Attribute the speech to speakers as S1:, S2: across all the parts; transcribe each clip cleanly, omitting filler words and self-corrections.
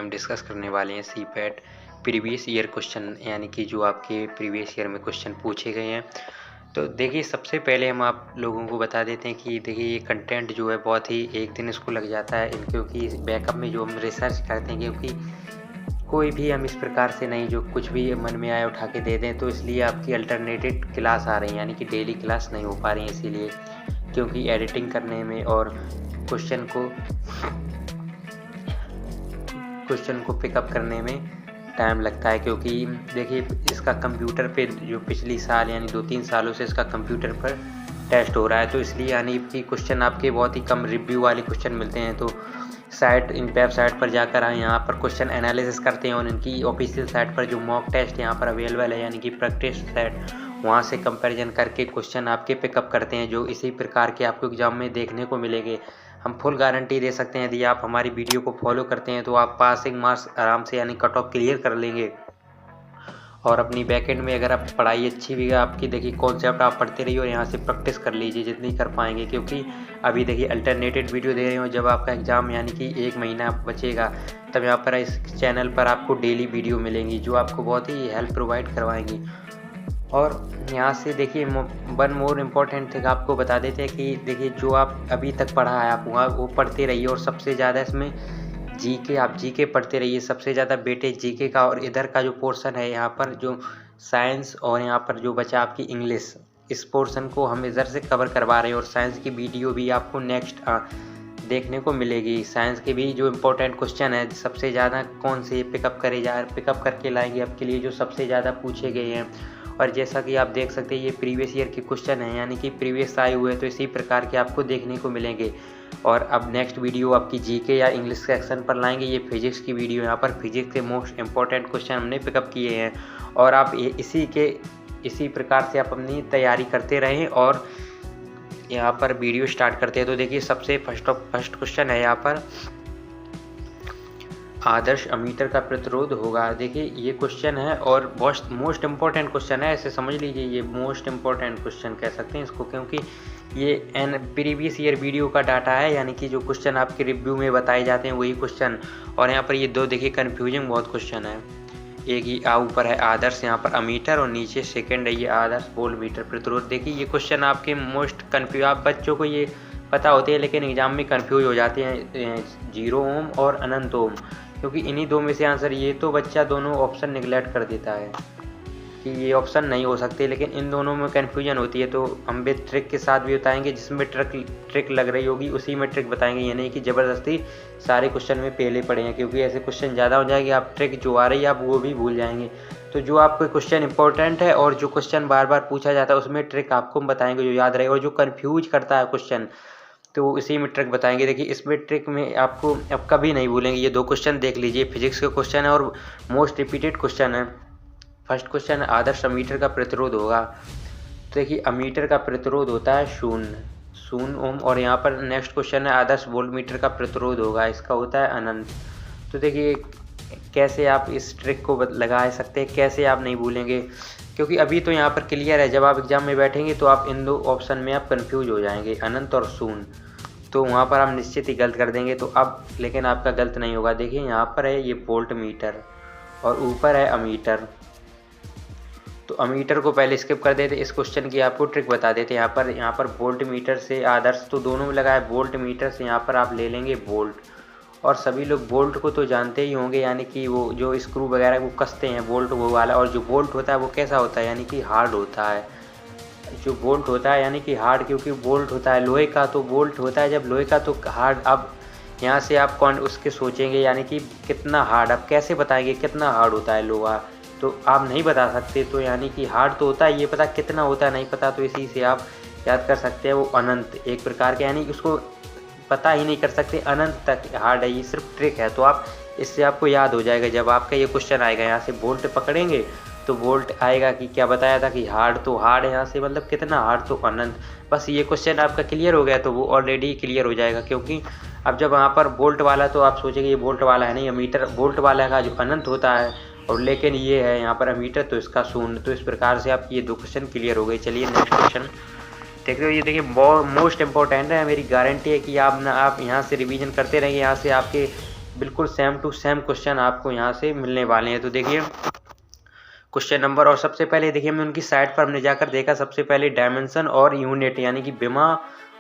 S1: हम डिस्कस करने वाले हैं सीपैट प्रीवियस ईयर क्वेश्चन, यानी कि जो आपके प्रीवियस ईयर में क्वेश्चन पूछे गए हैं। तो देखिए, सबसे पहले हम आप लोगों को बता देते हैं कि देखिए ये कंटेंट जो है बहुत ही एक दिन इसको लग जाता है, क्योंकि बैकअप में जो हम रिसर्च करते हैं, क्योंकि कोई भी हम इस प्रकार से नहीं जो कुछ भी मन में आया उठा के दे दें, तो इसलिए आपकी अल्टरनेटेड क्लास आ रही है, यानी कि डेली क्लास नहीं हो पा रही है इसीलिए, क्योंकि एडिटिंग करने में और क्वेश्चन को पिकअप करने में टाइम लगता है। क्योंकि देखिए, इसका कंप्यूटर पे जो पिछली साल यानी 2-3 सालों से इसका कंप्यूटर पर टेस्ट हो रहा है, तो इसलिए यानी कि क्वेश्चन आपके बहुत ही कम रिव्यू वाले क्वेश्चन मिलते हैं। तो इन वेबसाइट पर जाकर हम यहाँ पर क्वेश्चन एनालिसिस करते हैं और इनकी ऑफिशियल साइट पर जो मॉक टेस्ट यहाँ पर अवेलेबल है, यानी कि प्रैक्टिस सेट, वहाँ से कंपैरिजन करके क्वेश्चन आपके पिकअप करते हैं, जो इसी प्रकार के आपको एग्जाम में देखने को मिलेंगे। हम फुल गारंटी दे सकते हैं, यदि आप हमारी वीडियो को फॉलो करते हैं तो आप पासिंग मार्क्स आराम से यानी कट ऑफ क्लियर कर लेंगे। और अपनी बैकएंड में अगर आप पढ़ाई अच्छी भी है आपकी, देखिए कॉन्सेप्ट आप पढ़ते रहिए और यहाँ से प्रैक्टिस कर लीजिए जितनी कर पाएंगे। क्योंकि अभी देखिए अल्टरनेटेड वीडियो दे रहे हो, जब आपका एग्ज़ाम यानी कि 1 महीना बचेगा, तब यहाँ पर इस चैनल पर आपको डेली वीडियो मिलेंगी जो आपको बहुत ही हेल्प प्रोवाइड करवाएंगी। और यहाँ से देखिए वन मोर इम्पॉर्टेंट थिंग आपको बता देते हैं कि देखिए जो आप अभी तक पढ़ा है आप वहाँ वो पढ़ते रहिए, और सबसे ज़्यादा इसमें जीके पढ़ते रहिए, सबसे ज़्यादा वेटेज जीके का। और इधर का जो पोर्शन है यहाँ पर जो साइंस, और यहाँ पर जो बचा आपकी इंग्लिश, इस पोर्शन को हम इधर से कवर करवा रहे हैं। और साइंस की वीडियो भी आपको नेक्स्ट देखने को मिलेगी। साइंस के भी जो इम्पोर्टेंट क्वेश्चन है सबसे ज़्यादा कौन से पिकअप करके लाएंगे आपके लिए, जो सबसे ज़्यादा पूछे गए हैं। और जैसा कि आप देख सकते हैं ये प्रीवियस ईयर के क्वेश्चन हैं, यानी कि प्रीवियस आए हुए हैं, तो इसी प्रकार के आपको देखने को मिलेंगे। और अब नेक्स्ट वीडियो आपकी जीके या इंग्लिश सेक्शन पर लाएंगे। ये फिजिक्स की वीडियो, यहाँ पर फिजिक्स के मोस्ट इम्पॉर्टेंट क्वेश्चन हमने पिकअप किए हैं, और आप इसी प्रकार से आप अपनी तैयारी करते रहें। और यहाँ पर वीडियो स्टार्ट करते हैं। तो देखिए सबसे फर्स्ट क्वेश्चन है यहाँ पर, आदर्श अमीटर का प्रतिरोध होगा। देखिए ये क्वेश्चन है और मोस्ट इम्पॉर्टेंट क्वेश्चन है, ऐसे समझ लीजिए ये मोस्ट इम्पॉर्टेंट क्वेश्चन कह सकते हैं इसको, क्योंकि ये प्रीवियस ईयर वीडियो का डाटा है, यानी कि जो क्वेश्चन आपके रिव्यू में बताए जाते हैं वही क्वेश्चन। और यहाँ पर ये दो देखिए कन्फ्यूजिंग बहुत क्वेश्चन है। एक ही ऊपर है आदर्श यहाँ पर अमीटर, और नीचे सेकेंड है ये आदर्श वोल्ट मीटर प्रतिरोध। देखिए ये क्वेश्चन आपके मोस्ट कन्फ्यूज, आप बच्चों को ये पता होते हैं लेकिन एग्जाम में कन्फ्यूज हो जाते हैं 0 ओम और अनंत ओम, क्योंकि इन्हीं दो में से आंसर, ये तो बच्चा दोनों ऑप्शन निगलेक्ट कर देता है कि ये ऑप्शन नहीं हो सकते, लेकिन इन दोनों में कन्फ्यूजन होती है। तो हम भी ट्रिक के साथ भी बताएंगे, जिसमें ट्रिक लग रही होगी उसी में ट्रिक बताएंगे, ये नहीं कि ज़बरदस्ती सारे क्वेश्चन में पहले पढ़े हैं, क्योंकि ऐसे क्वेश्चन ज़्यादा हो जाएंगे, आप ट्रिक जो आ रही है आप वो भी भूल जाएंगे। तो जो आपको क्वेश्चन इंपॉर्टेंट है और जो क्वेश्चन बार बार पूछा जाता है उसमें ट्रिक आपको बताएंगे जो याद रहे, और जो कन्फ्यूज करता है क्वेश्चन तो इसी में ट्रिक बताएंगे। देखिए इसमें ट्रिक में आपको अब कभी नहीं भूलेंगे। ये दो क्वेश्चन देख लीजिए, फिजिक्स के क्वेश्चन है और मोस्ट रिपीटेड क्वेश्चन है। फर्स्ट क्वेश्चन है आदर्श अमीटर का प्रतिरोध होगा। तो देखिए अमीटर का प्रतिरोध होता है 0 ओम, और यहाँ पर नेक्स्ट क्वेश्चन है आदर्श वोल्ट मीटर का प्रतिरोध होगा, इसका होता है अनंत। तो देखिए कैसे आप इस ट्रिक को लगा सकते हैं, कैसे आप नहीं भूलेंगे, क्योंकि अभी तो यहाँ पर क्लियर है, जब आप एग्जाम में बैठेंगे तो आप इन दो ऑप्शन में आप कंफ्यूज हो जाएंगे, अनंत और 0, तो वहाँ पर आप निश्चित ही गलत कर देंगे। तो अब लेकिन आपका गलत नहीं होगा। देखिए यहाँ पर है ये वोल्ट मीटर और ऊपर है अमीटर, तो अमीटर को पहले स्किप कर देते, इस क्वेश्चन की आपको ट्रिक बता देते। यहाँ पर वोल्ट मीटर से आदर्श तो दोनों में लगा है, वोल्ट मीटर से यहाँ पर आप ले लेंगे वोल्ट, और सभी लोग वोल्ट को तो जानते ही होंगे, यानी कि वो जो स्क्रू वगैरह वो कसते हैं वोल्ट वो वाला। और जो वोल्ट होता है वो कैसा होता है, यानी कि हार्ड होता है। जो वोल्ट होता है यानी कि हार्ड, क्योंकि वोल्ट होता है लोहे का, तो वोल्ट होता है जब लोहे का तो हार्ड। अब यहाँ से आप कौन उसके सोचेंगे, यानी कि कितना हार्ड, आप कैसे बताएंगे कितना हार्ड होता है लोहा, तो आप नहीं बता सकते। तो यानी कि हार्ड तो होता है, ये पता कितना होता है नहीं पता, तो इसी से आप याद कर सकते हैं वो अनंत एक प्रकार के, यानी कि उसको पता ही नहीं कर सकते, अनंत तक हार्ड है, ये सिर्फ ट्रिक है। तो आप इससे आपको याद हो जाएगा, जब आपका ये क्वेश्चन आएगा यहाँ से वोल्ट पकड़ेंगे तो वोल्ट आएगा कि क्या बताया था कि हार्ड, तो हार्ड यहाँ से मतलब कितना हार्ड, तो अनंत। बस ये क्वेश्चन आपका क्लियर हो गया तो वो ऑलरेडी क्लियर हो जाएगा, क्योंकि अब जब यहाँ पर वोल्ट वाला तो आप सोचेंगे ये वोल्ट वाला है, नहीं अमीटर वोल्ट वाला का जो अनंत होता है, और लेकिन ये है यहाँ पर अमीटर तो इसका 0। तो इस प्रकार से आप ये दो क्वेश्चन क्लियर हो गए। चलिए नेक्स्ट क्वेश्चन देख रहे हो, ये देखिए मोस्ट इंपॉर्टेंट है, मेरी गारंटी है कि आप यहाँ से रिवीजन करते रहेंगे, यहाँ से आपके बिल्कुल सेम टू सेम क्वेश्चन आपको यहाँ से मिलने वाले हैं। तो देखिए क्वेश्चन नंबर, और सबसे पहले देखिए हमने उनकी साइट पर हमने जाकर देखा, सबसे पहले डायमेंशन और यूनिट यानी कि विमा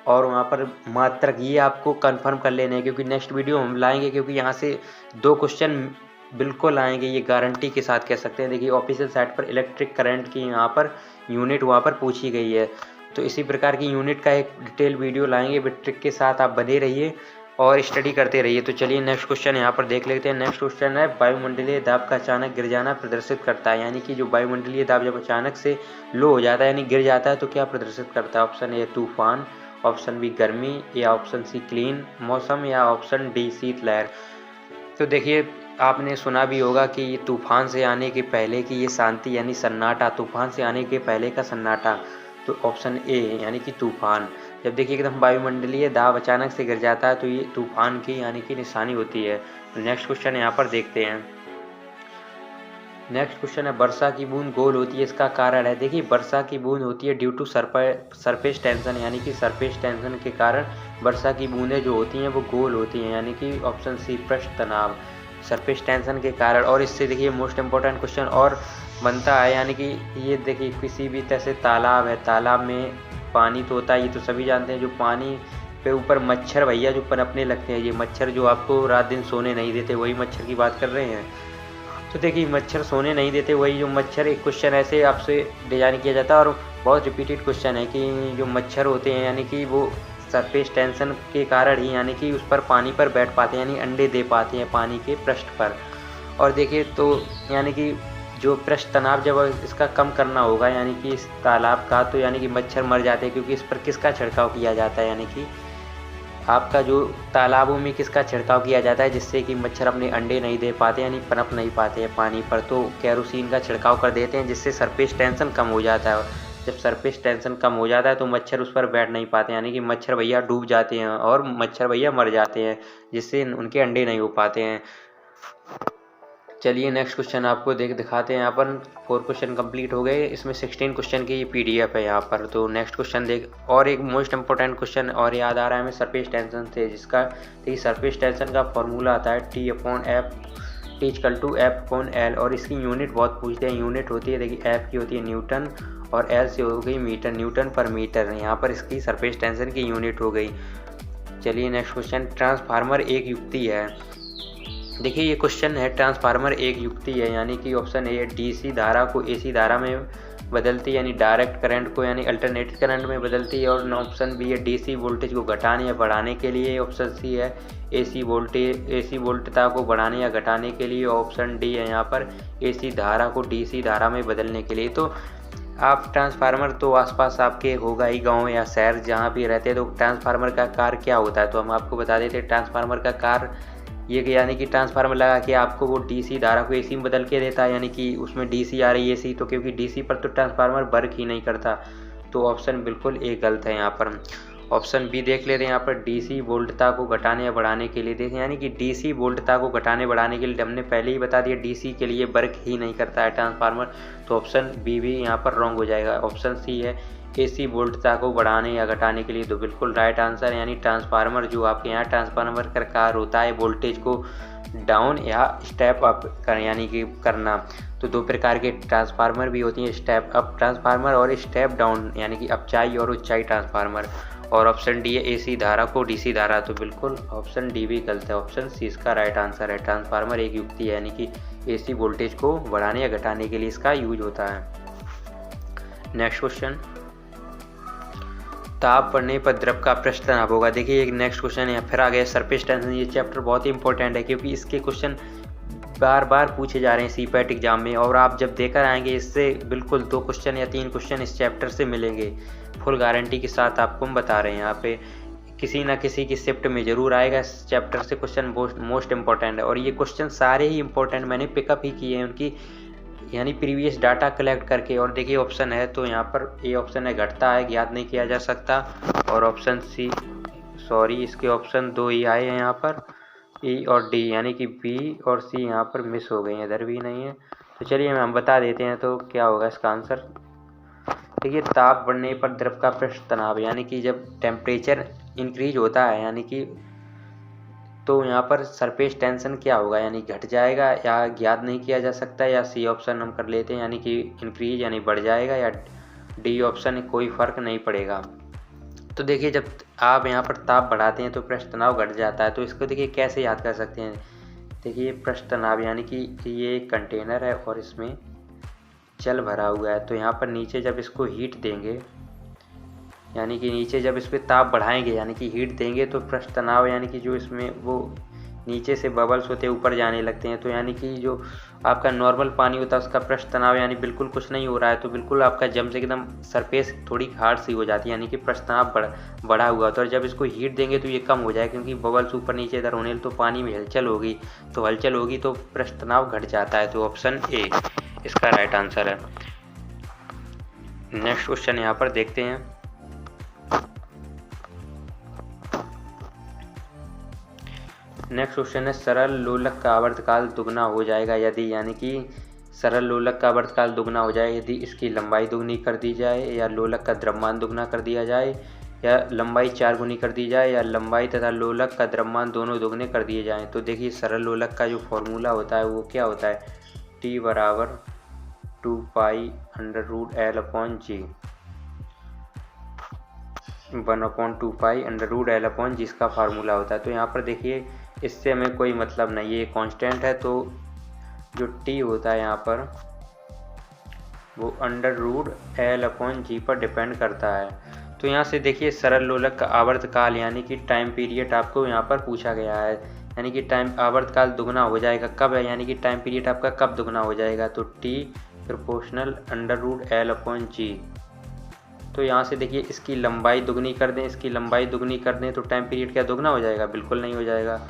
S1: और वहाँ पर मात्रक, ये आपको कंफर्म कर लेने हैं क्योंकि नेक्स्ट वीडियो हम लाएंगे, क्योंकि यहाँ से 2 क्वेश्चन बिल्कुल आएंगे, ये गारंटी के साथ कह सकते हैं। देखिए ऑफिशियल साइट पर इलेक्ट्रिक करंट की यहाँ पर यूनिट वहाँ पर पूछी गई है, तो इसी प्रकार की यूनिट का एक डिटेल वीडियो लाएंगे, ट्रिक के साथ आप बने रहिए और स्टडी करते रहिए। तो चलिए नेक्स्ट क्वेश्चन यहाँ पर देख लेते हैं। नेक्स्ट क्वेश्चन है, वायुमंडलीय दाब का अचानक गिर जाना प्रदर्शित करता है, यानी कि जो वायुमंडलीय दाब जब अचानक से लो हो जाता है यानी गिर जाता है तो क्या प्रदर्शित करता है। ऑप्शन ए तूफान, ऑप्शन बी गर्मी, या ऑप्शन सी क्लीन मौसम, या ऑप्शन डी शीतलहर। तो देखिए आपने सुना भी होगा कि ये तूफान से आने के पहले की ये शांति यानी सन्नाटा, तूफान से आने के पहले का सन्नाटा, तो ऑप्शन ए यानी कि तूफान। जब देखिए एकदम वायुमंडलीय दाब अचानक से गिर जाता है तो ये तूफान की यानी कि निशानी होती है। नेक्स्ट क्वेश्चन यहाँ पर देखते हैं। नेक्स्ट क्वेश्चन है, वर्षा की बूंद गोल होती है, इसका कारण है। देखिए वर्षा की बूंद होती है ड्यू टू सरफेस टेंशन, यानी कि सरफेस टेंशन के कारण वर्षा की बूंदें जो होती हैं वो गोल होती हैं, यानी कि ऑप्शन सी पृष्ठ तनाव, सरफेस टेंशन के कारण। और इससे देखिए मोस्ट इम्पोर्टेंट क्वेश्चन और बनता है, यानी कि ये देखिए किसी भी तरह से तालाब है, तालाब में पानी तो होता है, ये तो सभी जानते हैं, जो पानी पे ऊपर मच्छर भैया जो पनपने लगते हैं, ये मच्छर जो आपको रात दिन सोने नहीं देते, वही मच्छर की बात कर रहे हैं। तो देखिए मच्छर सोने नहीं देते, वही जो मच्छर, एक क्वेश्चन ऐसे आपसे डिजाइन किया जाता है और बहुत रिपीटेड क्वेश्चन है कि जो मच्छर होते हैं यानी कि वो सरफेस टेंशन के कारण ही यानी कि उस पर पानी पर बैठ पाते हैं, यानी अंडे दे पाते हैं पानी के पृष्ठ पर। और देखिए तो यानी कि जो पृष्ठ तनाव जब इसका कम करना होगा यानी कि इस तालाब का, तो यानी कि मच्छर मर जाते हैं, क्योंकि इस पर किसका छिड़काव किया जाता है, यानी कि आपका जो तालाबों में किसका छिड़काव किया जाता है जिससे कि मच्छर अपने अंडे नहीं दे पाते यानी पनप नहीं पाते हैं पानी पर, तो केरोसिन का छिड़काव कर देते हैं जिससे सरफेस टेंशन कम हो जाता है। जब सरफेस टेंशन कम हो जाता है तो मच्छर उस पर बैठ नहीं पाते, यानी कि मच्छर भैया डूब जाते हैं और मच्छर भैया मर जाते हैं, जिससे उनके अंडे नहीं हो पाते हैं। चलिए नेक्स्ट क्वेश्चन आपको दिखाते हैं। यहाँ पर 4 क्वेश्चन कंप्लीट हो गए, इसमें 16 क्वेश्चन की PDF है यहाँ पर। तो नेक्स्ट क्वेश्चन देख, और एक मोस्ट इंपॉर्टेंट क्वेश्चन और याद आ रहा है हमें सरफेस टेंशन से, जिसका देखिए सरफेस टेंशन का फॉर्मूला आता है T/F, और इसकी यूनिट बहुत पूछते हैं। यूनिट होती है देखिए F की होती है न्यूटन और L से हो गई मीटर, न्यूटन पर मीटर, यहाँ पर इसकी सरफेस टेंशन की यूनिट हो गई। चलिए नेक्स्ट क्वेश्चन, ट्रांसफार्मर एक युक्ति है। देखिए ये क्वेश्चन है, ट्रांसफार्मर एक युक्ति है, यानी कि ऑप्शन ए DC धारा को AC धारा में बदलती है, यानी डायरेक्ट करंट को यानी अल्टरनेटिव करंट में बदलती है। और ऑप्शन बी है DC वोल्टेज को घटाने या बढ़ाने के लिए। ऑप्शन सी है AC वोल्टता को बढ़ाने या घटाने के लिए। ऑप्शन डी है यहाँ पर AC धारा को DC धारा में बदलने के लिए। तो आप ट्रांसफार्मर तो आसपास आपके होगा ही, गांव या शहर जहाँ भी रहते हैं, तो ट्रांसफार्मर का कार्य क्या होता है, तो हम आपको बता देते हैं। ट्रांसफार्मर का कार्य ये यानी कि ट्रांसफार्मर लगा के आपको वो DC धारा को AC में बदल के देता है, यानी कि उसमें DC आ रही है AC, तो क्योंकि DC पर तो ट्रांसफार्मर वर्क ही नहीं करता, तो ऑप्शन बिल्कुल ए गलत है यहाँ पर। ऑप्शन बी देख लेते हैं यहाँ पर, DC वोल्टता को घटाने या बढ़ाने के लिए देखें, यानी कि DC वोल्टता को घटाने बढ़ाने के लिए हमने पहले ही बता दिया DC के लिए वर्क ही नहीं करता है ट्रांसफार्मर, तो ऑप्शन बी भी यहाँ पर रॉन्ग हो जाएगा। ऑप्शन सी है AC वोल्टता को बढ़ाने या घटाने के लिए, तो बिल्कुल राइट आंसर, यानी ट्रांसफार्मर जो आपके यहाँ ट्रांसफार्मर का कार्य होता है वोल्टेज को डाउन या स्टेप अप कर यानी कि करना। तो 2 प्रकार के ट्रांसफार्मर भी होती हैं, स्टेप अप ट्रांसफार्मर और स्टेप डाउन यानी कि अपचाई और उच्चाई ट्रांसफार्मर। और ऑप्शन डी है AC धारा को DC धारा, तो बिल्कुल ऑप्शन डी भी गलत है, ऑप्शन सी इसका राइट आंसर है। ट्रांसफार्मर एक युक्ति है, यानी कि AC वोल्टेज को बढ़ाने या घटाने के लिए इसका यूज होता है। नेक्स्ट क्वेश्चन, ताप बढ़ने पर द्रव का पृष्ठ तनाव होगा। देखिए एक नेक्स्ट क्वेश्चन है, फिर आ गया सरफेस टेंशन। ये चैप्टर बहुत ही इंपॉर्टेंट है क्योंकि इसके क्वेश्चन बार बार पूछे जा रहे हैं CPAT एग्जाम में, और आप जब देकर आएंगे इससे बिल्कुल 2 क्वेश्चन या 3 क्वेश्चन इस चैप्टर से मिलेंगे, फुल गारंटी के साथ आपको हम बता रहे हैं। यहाँ पे किसी ना किसी की शिफ्ट में जरूर आएगा इस चैप्टर से क्वेश्चन, मोस्ट इंपॉर्टेंट है। और ये क्वेश्चन सारे ही इंपॉर्टेंट मैंने पिकअप ही किए हैं उनकी यानी प्रीवियस डाटा कलेक्ट करके। और देखिए ऑप्शन है तो यहाँ पर ए ऑप्शन है घटता है, ज्ञात नहीं किया जा सकता। और ऑप्शन सी, सॉरी इसके ऑप्शन 2 ही आए हैं यहाँ पर, E और D, यानी कि B और C यहाँ पर मिस हो गई हैं, इधर भी नहीं है। तो चलिए हम बता देते हैं तो क्या होगा इसका आंसर। देखिए ताप बढ़ने पर द्रव का पृष्ठ तनाव, यानी कि जब टेम्परेचर इंक्रीज होता है यानी कि तो यहाँ पर सरफेस टेंशन क्या होगा, यानी घट जाएगा या ज्ञात नहीं किया जा सकता, या सी ऑप्शन हम कर लेते हैं यानी कि इंक्रीज यानी बढ़ जाएगा, या डी ऑप्शन कोई फ़र्क नहीं पड़ेगा। तो देखिए जब आप यहाँ पर ताप बढ़ाते हैं तो पृष्ठ तनाव घट जाता है। तो इसको देखिए कैसे याद कर सकते हैं। देखिए पृष्ठ तनाव यानी कि ये एक कंटेनर है और इसमें जल भरा हुआ है। तो यहाँ पर नीचे जब इसको हीट देंगे, यानी कि नीचे जब इस पर ताप बढ़ाएंगे यानी कि हीट देंगे, तो पृष्ठ तनाव यानी कि जो इसमें वो नीचे से बबल्स होते हैं ऊपर जाने लगते हैं। तो यानी कि जो आपका नॉर्मल पानी होता है उसका पृष्ठ तनाव यानी बिल्कुल कुछ नहीं हो रहा है, तो बिल्कुल आपका जम से एकदम सरफेस थोड़ी हार्ड सी हो जाती है, यानी कि पृष्ठ तनाव बढ़ा हुआ होता है। और जब इसको हीट देंगे तो ये कम हो जाए, क्योंकि बबल्स ऊपर नीचे इधर होने तो पानी में हलचल होगी, तो हलचल होगी तो पृष्ठ तनाव घट जाता है। तो ऑप्शन ए इसका राइट आंसर है। नेक्स्ट क्वेश्चन यहाँ पर देखते हैं। नेक्स्ट क्वेश्चन है सरल लोलक का आवर्तकाल दुगना हो जाएगा यदि, यानी कि सरल लोलक का आवर्तकाल दुगना हो जाए यदि इसकी लंबाई दुगनी कर दी जाए, या लोलक का द्रव्यमान दुगना कर दिया जाए, या लंबाई 4 गुनी कर दी जाए, या लंबाई तथा लोलक का द्रव्यमान दोनों दुगने कर दिए जाएं। तो देखिए सरल लोलक का जो फॉर्मूला होता है वो क्या होता है, T बराबर 2π√L/G 1/2π√L/G इसका फार्मूला होता है। तो यहाँ पर देखिए इससे हमें कोई मतलब नहीं, ये कांस्टेंट है, तो जो T होता है यहाँ पर वो √L/G पर डिपेंड करता है। तो यहाँ से देखिए सरल लोलक का आवर्तकाल यानी कि टाइम पीरियड आपको यहाँ पर पूछा गया है, यानी कि टाइम आवर्तकाल दुगना हो जाएगा कब है, यानी कि टाइम पीरियड आपका कब दुगना हो जाएगा, तो T प्रोपोर्शनल √L/G। तो यहाँ से देखिए इसकी लंबाई दुगनी कर दें, इसकी लंबाई दुगनी कर दें तो टाइम पीरियड क्या दुगना हो जाएगा, बिल्कुल नहीं हो जाएगा।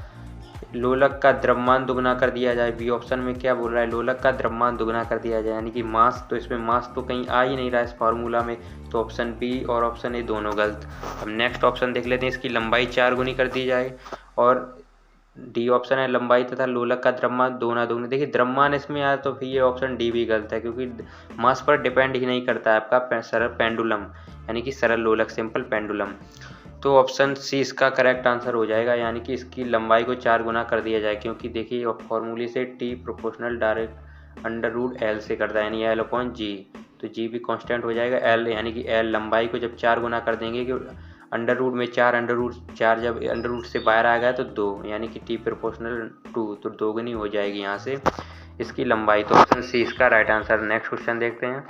S1: लोलक का द्रव्यमान दुगना कर दिया जाए, बी ऑप्शन में क्या बोल रहा है, लोलक का द्रव्यमान दुगना कर दिया जाए, यानी कि मास, तो इसमें मास तो कहीं आ ही नहीं रहा इस फार्मूला में, तो ऑप्शन बी और ऑप्शन ए दोनों गलत। अब नेक्स्ट ऑप्शन देख लेते हैं, इसकी लंबाई 4 गुनी कर दी जाए, और डी ऑप्शन है लंबाई तथा लोलक का द्रव्यमान दोनों दुगने। देखिए द्रव्यमान इसमें आया तो फिर ये ऑप्शन डी भी गलत है, क्योंकि मास पर डिपेंड ही नहीं करता है आपका सरल पेंडुलम, यानी कि सरल लोलक सिंपल पेंडुलम। तो ऑप्शन सी इसका करेक्ट आंसर हो जाएगा, यानी कि इसकी लंबाई को 4 गुना कर दिया जाए, क्योंकि देखिए फॉर्मूले से T प्रोपोर्शनल डायरेक्ट √L से करता है, यानी L/G, तो G भी कांस्टेंट हो जाएगा, L यानी कि L लंबाई को जब 4 गुना कर देंगे, कि अंडर रूट में 4 √4 जब अंडर रूट से बाहर आ गया तो 2, यानी कि T प्रोपोर्शनल 2, तो दोगुनी हो जाएगी यहाँ से इसकी लंबाई। तो ऑप्शन सी इसका राइट आंसर। नेक्स्ट क्वेश्चन देखते हैं।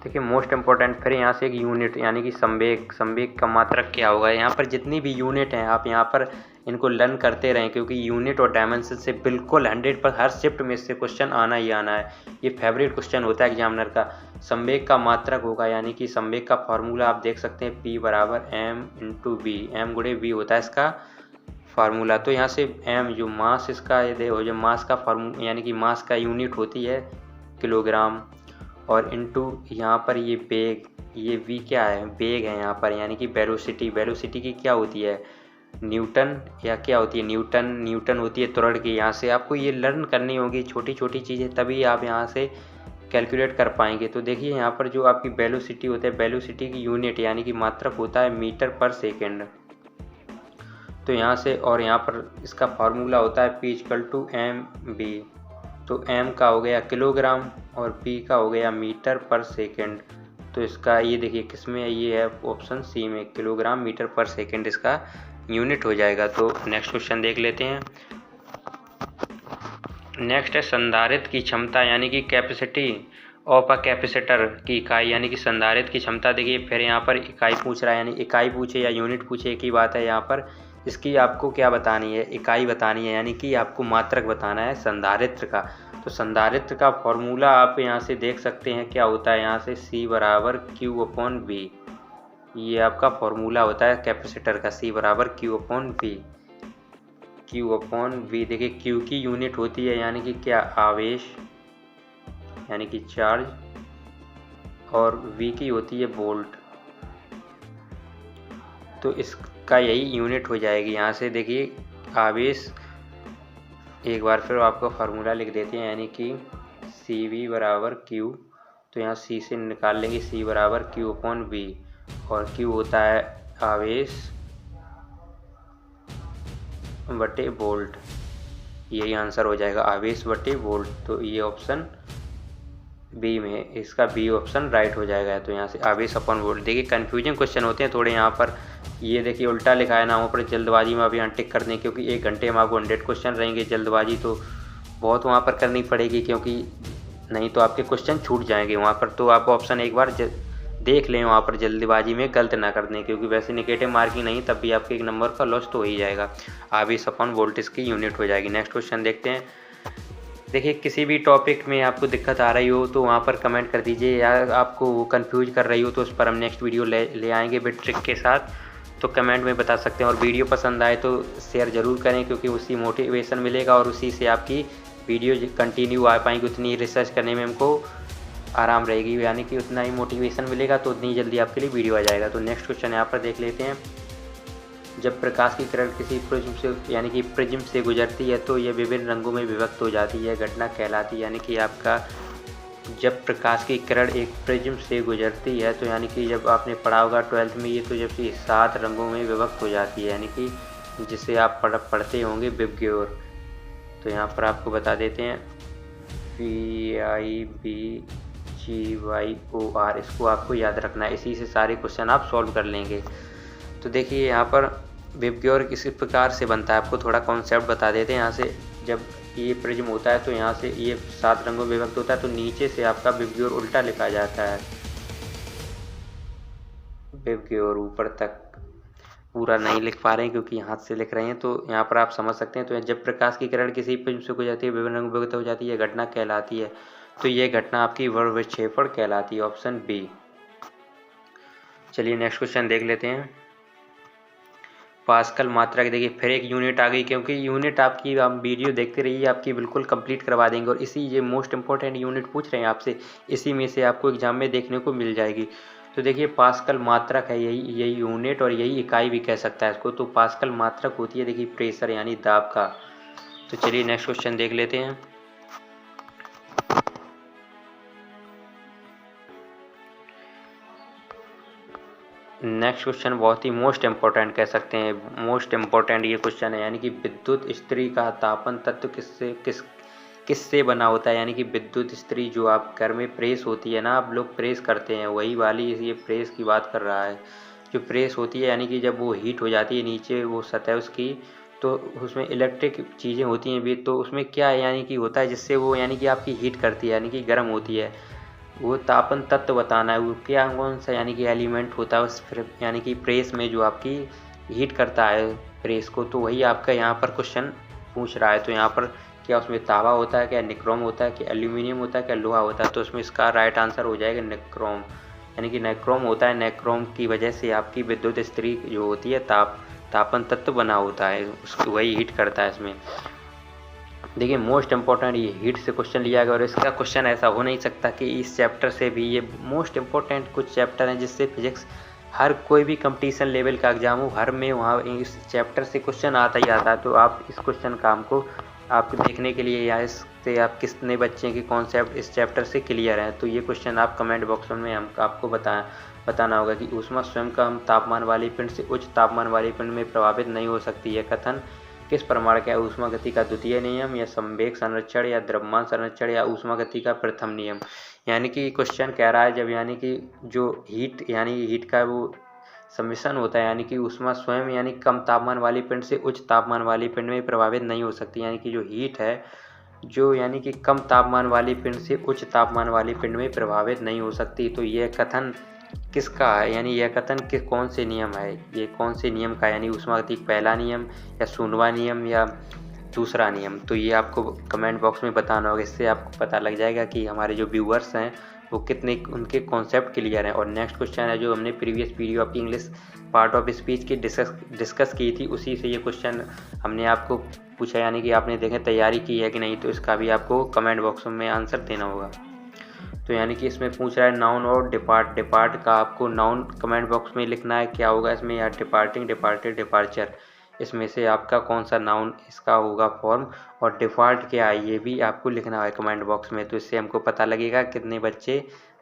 S1: देखिए मोस्ट इंपॉर्टेंट, फिर यहाँ से एक यूनिट यानी कि संवेग का मात्रक क्या होगा। यहाँ पर जितनी भी यूनिट हैं आप यहाँ पर इनको लर्न करते रहें, क्योंकि यूनिट और डायमेंशन से बिल्कुल 100 पर हर शिफ्ट में इससे क्वेश्चन आना ही आना है। ये फेवरेट क्वेश्चन होता है एग्जामिनर का। संवेग का मात्रक होगा, यानी कि संवेग का फॉर्मूला आप देख सकते हैं P बराबर m/v, m गुणे v होता है इसका फार्मूला। तो यहाँ से m जो मास इसका ये जो मास का फार्मूला यानी कि मास का यूनिट होती है किलोग्राम, और इनटू यहाँ पर ये बेग, ये v क्या है, बेग है यहाँ पर, यानी कि वेलोसिटी, वेलोसिटी की क्या होती है न्यूटन, या क्या होती है न्यूटन होती है त्वरण की। यहाँ से आपको ये लर्न करनी होगी छोटी छोटी चीज़ें, तभी आप यहाँ से कैलकुलेट कर पाएंगे। तो देखिए यहाँ पर जो आपकी वेलोसिटी होता है, वेलोसिटी की यूनिट यानी कि मात्रक होता है मीटर पर सेकेंड। तो यहाँ से, और यहाँ पर इसका फार्मूला होता है P = mv, तो m का हो गया किलोग्राम और p का हो गया मीटर पर सेकेंड। तो इसका ये देखिए किसमें ये है, ऑप्शन सी में, किलोग्राम मीटर पर सेकेंड इसका यूनिट हो जाएगा। तो नेक्स्ट क्वेश्चन देख लेते हैं। नेक्स्ट है संधारित्र की क्षमता यानी कि कैपेसिटी ऑफ अ कैपेसिटर की इकाई, यानी कि संधारित्र की क्षमता। देखिए फिर यहाँ पर इकाई पूछ रहा है, यानी इकाई पूछे या यूनिट पूछे एक ही बात है। यहाँ पर इसकी आपको क्या बतानी है, इकाई बतानी है, यानी कि आपको मात्रक बताना है संधारित्र का। तो संधारित्र का फॉर्मूला आप यहाँ से देख सकते हैं क्या होता है, यहाँ से C बराबर Q/V, ये आपका फॉर्मूला होता है कैपेसिटर का, C बराबर Q/V। Q/V देखिए Q की यूनिट होती है यानी कि क्या, आवेश यानी कि चार्ज, और V की होती है वोल्ट। तो इसका यही यूनिट हो जाएगी। यहाँ से देखिए आवेश, एक बार फिर आपको फार्मूला लिख देते हैं, यानी कि CV बराबर Q, तो यहाँ C से निकाल लेंगे C बराबर Q/V, और Q होता है आवेश, बटे वोल्ट, यही आंसर हो जाएगा, आवेश बटे वोल्ट। तो ये ऑप्शन बी में, इसका बी ऑप्शन राइट हो जाएगा। तो यहाँ से आवेश अपॉन वोल्ट। देखिए कन्फ्यूजन क्वेश्चन होते हैं थोड़े यहाँ पर, ये देखिए उल्टा लिखा है ना, वहाँ पर जल्दबाजी में अभी यहाँ टिक कर दें, क्योंकि 1 घंटे में आपको 100 क्वेश्चन रहेंगे। जल्दबाजी तो बहुत वहाँ पर करनी पड़ेगी, क्योंकि नहीं तो आपके क्वेश्चन छूट जाएंगे वहाँ पर। तो आप ऑप्शन एक बार देख लें, वहाँ पर जल्दबाजी में गलत ना कर दें, क्योंकि वैसे नेगेटिव मार्किंग नहीं, तब भी आपके 1 नंबर का लॉस तो हो ही जाएगा। आवेश अपॉन वोल्टेज की यूनिट हो जाएगी। नेक्स्ट क्वेश्चन देखते हैं। देखिए किसी भी टॉपिक में आपको दिक्कत आ रही हो तो वहाँ पर कमेंट कर दीजिए, या आपको कंफ्यूज कर रही हो तो उस पर हम नेक्स्ट वीडियो ले आएंगे बिट ट्रिक के साथ, तो कमेंट में बता सकते हैं। और वीडियो पसंद आए तो शेयर ज़रूर करें, क्योंकि उससे मोटिवेशन मिलेगा और उसी से आपकी वीडियो कंटिन्यू आ पाएंगी। उतनी रिसर्च करने में हमको आराम रहेगी, यानी कि उतना ही मोटिवेशन मिलेगा, तो उतनी जल्दी आपके लिए वीडियो आ जाएगा। तो नेक्स्ट क्वेश्चन यहाँ पर देख लेते हैं। जब प्रकाश की किरण किसी प्रिज्म से यानी कि प्रिज्म से गुजरती है तो यह विभिन्न रंगों में विभक्त हो जाती है, घटना कहलाती है। यानी कि आपका जब प्रकाश की किरण एक प्रिज्म से गुजरती है, तो यानी कि जब आपने पढ़ा होगा 12th में, ये तो जब 7 रंगों में विभक्त हो जाती है, यानी कि जिसे आप पढ़ते होंगे विबग्योर। तो यहाँ पर आपको बता देते हैं VIBGYOR, इसको आपको याद रखना है, इसी से सारे क्वेश्चन आप सॉल्व कर लेंगे। तो देखिए यहाँ पर विबग्योर किस प्रकार से बनता है, आपको थोड़ा कॉन्सेप्ट बता देते हैं। यहाँ से जब ये प्रिज्म होता है तो यहाँ से ये 7 रंगों में विभक्त होता है, तो नीचे से आपका विबग्योर उल्टा लिखा जाता है, विबग्योर ऊपर तक पूरा नहीं लिख पा रहे हैं क्योंकि हाथ से लिख रहे हैं, तो यहाँ पर आप समझ सकते हैं। तो जब प्रकाश की किरण किसी प्रिज्म से गुजरती है, विभिन्न रंगों में विभक्त हो जाती है, घटना कहलाती है। तो ये घटना आपकी वर्ग विक्षेपण कहलाती है, ऑप्शन बी। चलिए नेक्स्ट क्वेश्चन देख लेते हैं। पास्कल मात्रा की देखिए फिर एक यूनिट आ गई, क्योंकि यूनिट आपकी आप वीडियो देखते रहिए, आपकी बिल्कुल कंप्लीट करवा देंगे। और इसी ये मोस्ट इंपॉर्टेंट यूनिट पूछ रहे हैं आपसे, इसी में से आपको एग्जाम में देखने को मिल जाएगी। तो देखिए पास्कल मात्रक है, यही यूनिट और यही इकाई भी कह सकता है इसको। तो पास्कल मात्रक होती है देखिए प्रेशर यानी दाब का। तो चलिए नेक्स्ट क्वेश्चन देख लेते हैं। नेक्स्ट क्वेश्चन बहुत ही मोस्ट इम्पोर्टेंट कह सकते हैं, मोस्ट इम्पोर्टेंट ये क्वेश्चन है, यानी कि विद्युत इस्त्री का तापन तत्व किससे बना होता है। यानी कि विद्युत इस्त्री जो आप घर में प्रेस होती है ना, आप लोग प्रेस करते हैं, वही वाली ये प्रेस की बात कर रहा है। जो प्रेस होती है यानी कि जब वो हीट हो जाती है नीचे वो सतह उसकी, तो उसमें इलेक्ट्रिक चीज़ें होती हैं भी, तो उसमें क्या है यानी कि होता है जिससे वो यानी कि आपकी हीट करती है, यानी कि गर्म होती है। वो तापन तत्व बताना है, वो क्या कौन सा यानी कि एलिमेंट होता है उस यानी कि प्रेस में जो आपकी हीट करता है प्रेस को। तो वही आपका यहाँ पर क्वेश्चन पूछ रहा है। तो यहाँ पर क्या उसमें तांबा होता है, क्या निक्रोम होता है, क्या एल्यूमिनियम होता है, क्या लोहा होता है। तो उसमें इसका राइट आंसर हो जाएगा निक्रोम, यानी कि निक्रोम होता है। निक्रोम की वजह से आपकी विद्युत इस्त्री जो होती है तापन तत्व बना होता है, उसकी वही हीट करता है इसमें। देखिए मोस्ट इम्पॉर्टेंट ये हीट से क्वेश्चन लिया गया, और इसका क्वेश्चन ऐसा हो नहीं सकता कि इस चैप्टर से भी। ये मोस्ट इम्पॉर्टेंट कुछ चैप्टर हैं जिससे फिजिक्स हर कोई भी कंपटीशन लेवल का एग्जाम हो, हर में वहाँ इस चैप्टर से क्वेश्चन आता ही आता है। तो आप इस क्वेश्चन काम को आप देखने के लिए, या इससे आप कितने बच्चे के कॉन्सेप्ट इस चैप्टर से क्लियर हैं, तो ये क्वेश्चन आप कमेंट बॉक्स में हम आपको बताना होगा कि ऊष्मा स्वयं कम तापमान वाली पिंड से उच्च तापमान वाली पिंड में प्रभावित नहीं हो सकती है। कथन किस प्रमाण का है, ऊष्मा गति का द्वितीय नियम, या संवेग संरक्षण, या द्रव्यमान संरक्षण, या ऊष्मा गति का प्रथम नियम। यानी कि क्वेश्चन कह रहा है जब यानी कि जो हीट यानी हीट का वो सम्मिश्रण होता है, यानी कि ऊष्मा स्वयं यानी कम तापमान वाली पिंड से उच्च तापमान वाली पिंड में प्रभावित नहीं हो सकती। यानी कि जो हीट है जो यानी कि कम तापमान वाली पिंड से उच्च तापमान वाली पिंड में प्रभावित नहीं हो सकती। तो यह कथन किसका है, यानी यह कथन कौन से नियम है, ये कौन से नियम का, यानी ऊष्मागतिकी पहला नियम, या शून्यवा नियम, या दूसरा नियम। तो ये आपको कमेंट बॉक्स में बताना होगा, इससे आपको पता लग जाएगा कि हमारे जो व्यूअर्स हैं वो कितने उनके कॉन्सेप्ट क्लियर हैं। और नेक्स्ट क्वेश्चन है जो हमने प्रीवियस वीडियो आपकी इंग्लिश पार्ट ऑफ स्पीच की डिस्कस की थी, उसी से ये क्वेश्चन हमने आपको पूछा, यानी कि आपने देखें तैयारी की है कि नहीं, तो इसका भी आपको कमेंट बॉक्स में आंसर देना होगा। तो यानी कि इसमें पूछ रहा है नाउन और डिपार्ट का आपको नाउन कमेंट बॉक्स में लिखना है, क्या होगा इसमें, या डिपार्टिंग, डिपार्टेड, डिपार्चर, इसमें से आपका कौन सा नाउन इसका होगा फॉर्म, और डिफॉल्ट क्या है ये भी आपको लिखना है कमेंट बॉक्स में। तो इससे हमको पता लगेगा कितने बच्चे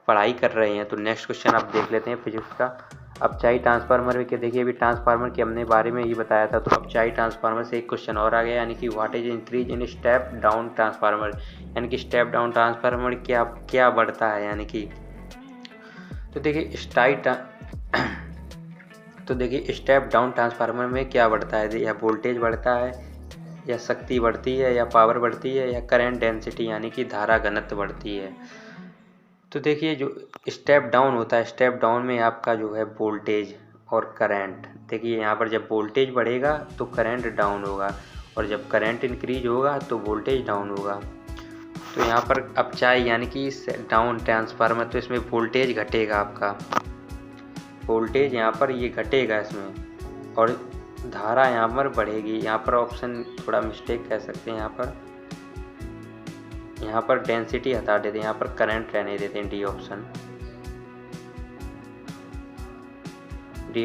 S1: पढ़ाई कर रहे हैं। तो नेक्स्ट क्वेश्चन आप देख लेते हैं फिजिक्स का। अपचाई ट्रांसफार्मर में क्या, देखिए अभी ट्रांसफार्मर के हमने बारे में ही बताया था, तो अपचाई ट्रांसफार्मर से एक क्वेश्चन और आ गया, यानी कि what is increase in step down transformer, यानी कि स्टेप डाउन ट्रांसफार्मर क्या क्या बढ़ता है, यानी कि तो देखिए स्टेप डाउन ट्रांसफार्मर में क्या बढ़ता है, या वोल्टेज बढ़ता है, या शक्ति बढ़ती है, या पावर बढ़ती है, या करंट डेंसिटी यानी कि धारा घनत्व बढ़ती है। तो देखिए जो स्टेप डाउन होता है, स्टेप डाउन में आपका जो है वोल्टेज और करंट, देखिए यहाँ पर जब वोल्टेज बढ़ेगा तो करंट डाउन होगा, और जब करंट इंक्रीज होगा तो वोल्टेज डाउन होगा। तो यहाँ पर अपचाई यानी कि डाउन ट्रांसफार्मर, तो इसमें वोल्टेज घटेगा, आपका वोल्टेज यहाँ पर ये घटेगा इसमें, और धारा यहाँ पर बढ़ेगी। यहाँ पर ऑप्शन थोड़ा मिस्टेक कह सकते हैं, यहाँ पर डेंसिटी हटा देते हैं, यहाँ पर करंट रहने देते हैं, डी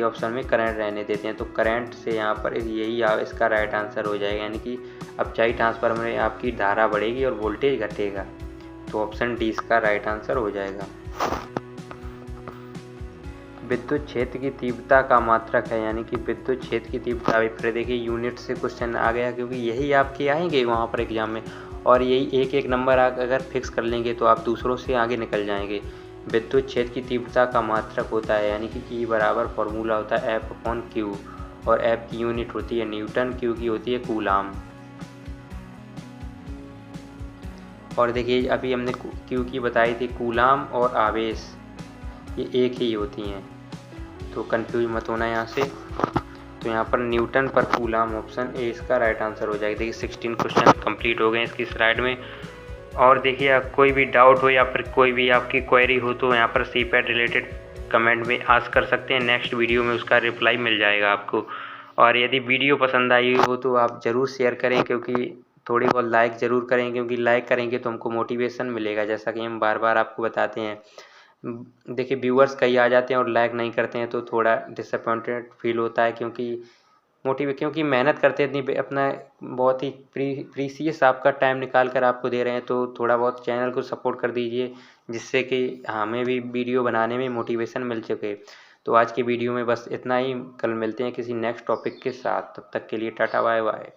S1: ऑप्शन में करंट रहने देते हैं। तो करंट से यहाँ पर यही इसका राइट आंसर हो जाएगा, यानी कि अपचाई ट्रांसफार्मर में आपकी धारा बढ़ेगी और वोल्टेज घटेगा। तो ऑप्शन डी इसका राइट आंसर हो जाएगा। विद्युत क्षेत्र की तीव्रता का मात्रक है, यानी कि विद्युत क्षेत्र की तीव्रता, फिर देखिए यूनिट से क्वेश्चन आ गया, क्योंकि यही आपके आएंगे वहाँ पर एग्जाम में, और यही एक एक नंबर अगर फिक्स कर लेंगे तो आप दूसरों से आगे निकल जाएंगे। विद्युत क्षेत्र की तीव्रता का मात्रक होता है, यानी कि E बराबर फॉर्मूला होता है F/Q, और F की यूनिट होती है न्यूटन, Q की होती है कूलाम। और देखिए अभी हमने Q की बताई थी, कूलाम और आवेश ये एक ही होती हैं, तो कंफ्यूज मत होना यहाँ से। तो यहाँ पर न्यूटन पर कूलाम, ऑप्शन ए इसका राइट आंसर हो जाएगा। देखिए 16 क्वेश्चन कंप्लीट हो गए इसकी स्लाइड में। और देखिए कोई भी डाउट हो या फिर कोई भी आपकी क्वेरी हो तो यहाँ पर CPAT रिलेटेड कमेंट में आस्क कर सकते हैं, नेक्स्ट वीडियो में उसका रिप्लाई मिल जाएगा आपको। और यदि वीडियो पसंद आई हो तो आप ज़रूर शेयर करें, क्योंकि थोड़ी बहुत लाइक ज़रूर करें, क्योंकि लाइक करेंगे तो हमको मोटिवेशन मिलेगा, जैसा कि हम बार बार आपको बताते हैं। देखिए व्यूअर्स कई आ जाते हैं और लाइक नहीं करते हैं, तो थोड़ा डिसअपॉइंटेड फील होता है, क्योंकि मेहनत करते हैं इतनी, अपना बहुत ही प्रीसियस आपका टाइम निकाल कर आपको दे रहे हैं, तो थोड़ा बहुत चैनल को सपोर्ट कर दीजिए, जिससे कि हमें भी वीडियो बनाने में मोटिवेशन मिल सके। तो आज की वीडियो में बस इतना ही, कल मिलते हैं किसी नेक्स्ट टॉपिक के साथ, तब तक के लिए टाटा बाय बाय।